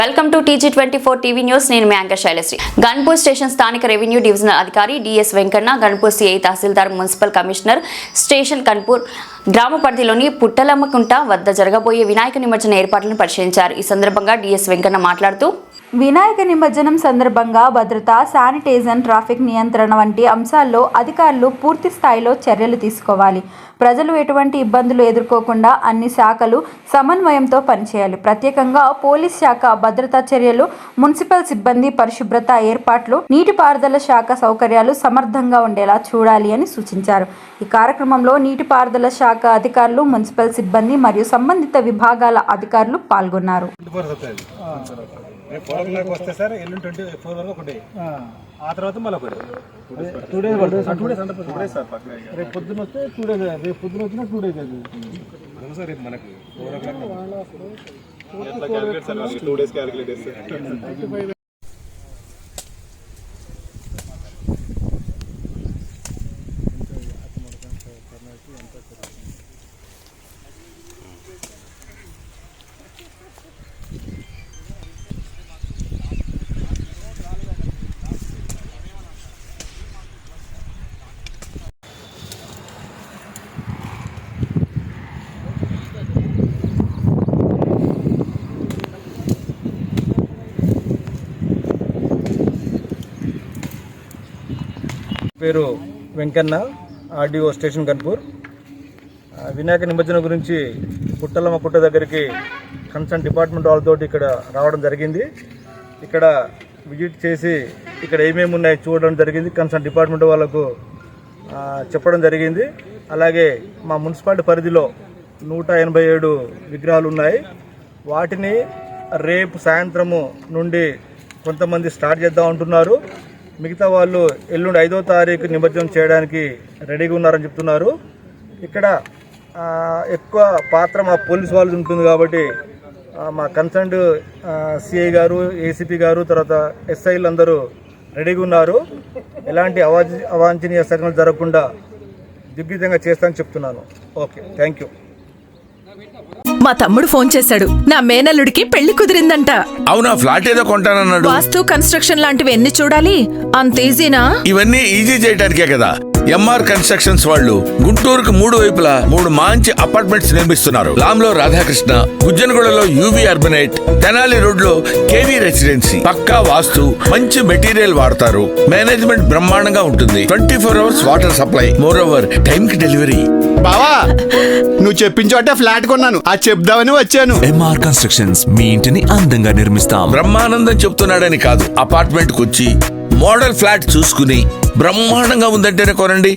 Welcome to TG24 TV news. నేను మీ anchor Shailasri. Ghanpur station స్థానిక revenue divisional అధికారి డిఎస్ వెంకన్న, గన్పూర్ సిఐ తహసీల్దార్, municipal commissioner, station Ghanpur గ్రామ పరిధిలోని పుట్టలమ్మకుంట వద్ద జరగబోయే వినాయక నిమజ్జన ఏర్పాట్లను పరిశీలించారు. ఈ సందర్భంగా డిఎస్ వెంకన్న మాట్లాడుతూ, వినాయక నిమజ్జనం సందర్భంగా భద్రత, శానిటైజేషన్, ట్రాఫిక్ నియంత్రణ వంటి అంశాల్లో అధికారులు పూర్తి స్థాయిలో చర్యలు తీసుకోవాలి. ప్రజలు ఎటువంటి ఇబ్బందులు ఎదుర్కోకుండా అన్ని శాఖలు సమన్వయంతో పనిచేయాలి. ప్రత్యేకంగా పోలీస్ శాఖ భద్రతా చర్యలు, మున్సిపల్ సిబ్బంది పరిశుభ్రత ఏర్పాట్లు, నీటిపారుదల శాఖ సౌకర్యాలు సమర్థంగా ఉండేలా చూడాలి అని సూచించారు. ఈ కార్యక్రమంలో నీటిపారుదల శాఖ అధికారులు, మున్సిపల్ సిబ్బంది మరియు సంబంధిత విభాగాల అధికారులు పాల్గొన్నారు. వస్తే సార్ ఎల్లుండి 24 వరకు ఒకటి, ఆ తర్వాత మళ్ళీ ఒకటి 2 days రేపు పొద్దున వస్తే 2 days, రేపు పొద్దున వచ్చినా 2 days అది సార్. రేపు మనకి 4 o'clock 2 days క్యాలిక్యులేట్ చేస్తే పేరు వెంకన్న, ఆర్డీఓ స్టేషన్ గన్పూర్. వినాయక నిమజ్జనం గురించి పుట్టలమ్మ పుట్ట దగ్గరికి కన్సర్న్ డిపార్ట్మెంట్ వాళ్ళతో ఇక్కడ రావడం జరిగింది. ఇక్కడ విజిట్ చేసి ఇక్కడ ఏమేమి ఉన్నాయో చూడడం జరిగింది. కన్సర్న్ డిపార్ట్మెంట్ వాళ్ళకు చెప్పడం జరిగింది. అలాగే మా మున్సిపాలిటీ పరిధిలో 187 విగ్రహాలు ఉన్నాయి. వాటిని రేపు సాయంత్రము నుండి కొంతమంది స్టార్ట్ చేద్దాం అంటున్నారు. మిగతా వాళ్ళు ఎల్లుండి 5వ తారీఖు నిమజ్జనం చేయడానికి రెడీగా ఉన్నారని చెప్తున్నారు. ఇక్కడ ఎక్కువ పాత్ర మా పోలీస్ వాళ్ళు ఉంటుంది కాబట్టి మా కన్సర్న్డ్ సిఐ గారు, ఏసీపీ గారు, తర్వాత ఎస్ఐలు అందరూ రెడీగా ఉన్నారు. ఎలాంటి అవాంఛనీయ సంఘటనలు జరగకుండా దిగ్విజయంగా చేస్తానని చెప్తున్నాను. Okay, thank you. మా తమ్ముడు ఫోన్ చేశాడు. నా మేనల్లుడికి పెళ్లి కుదిరిందంట. అవునా? ఫ్లాట్ ఏదో కొంటానన్నాడు. వాస్తు, కన్స్ట్రక్షన్ లాంటివి ఎన్ని చూడాలి? అంత ఈజీనా? ఇవన్నీ ఈజీ చేయడానికే కదా ఎంఆర్ కన్స్ట్రక్షన్స్ వాళ్ళు గుంటూరుకు 3 వైపులా 3 మంచి అపార్ట్మెంట్స్ నిర్మిస్తున్నారు. లాంలో రాధాకృష్ణ, గుజ్జనగూడలో యూవీ అర్బనైట్, తెనాలి రోడ్ లో కేవీ రెసిడెన్సీ. పక్కా వాస్తు, మంచి మెటీరియల్ వాడతారు. మేనేజ్మెంట్ బ్రహ్మాండంగా ఉంటుంది. 24 hours water supply, moreover time కి డెలివరీ. బావా, నువ్వు చెప్పించోటే ఫ్లాట్ కొన్నాను, అది చెప్దామని వచ్చాను. ఎంఆర్ కన్స్ట్రక్షన్స్ మీ ఇంటిని అందంగా నిర్మిస్తాం. బ్రహ్మానందం చెప్తున్నాడని కాదు, అపార్ట్మెంట్ కు వచ్చి మోడల్ ఫ్లాట్ చూసుకుని బ్రహ్మాండంగా ఉందంటేనే కొనండి.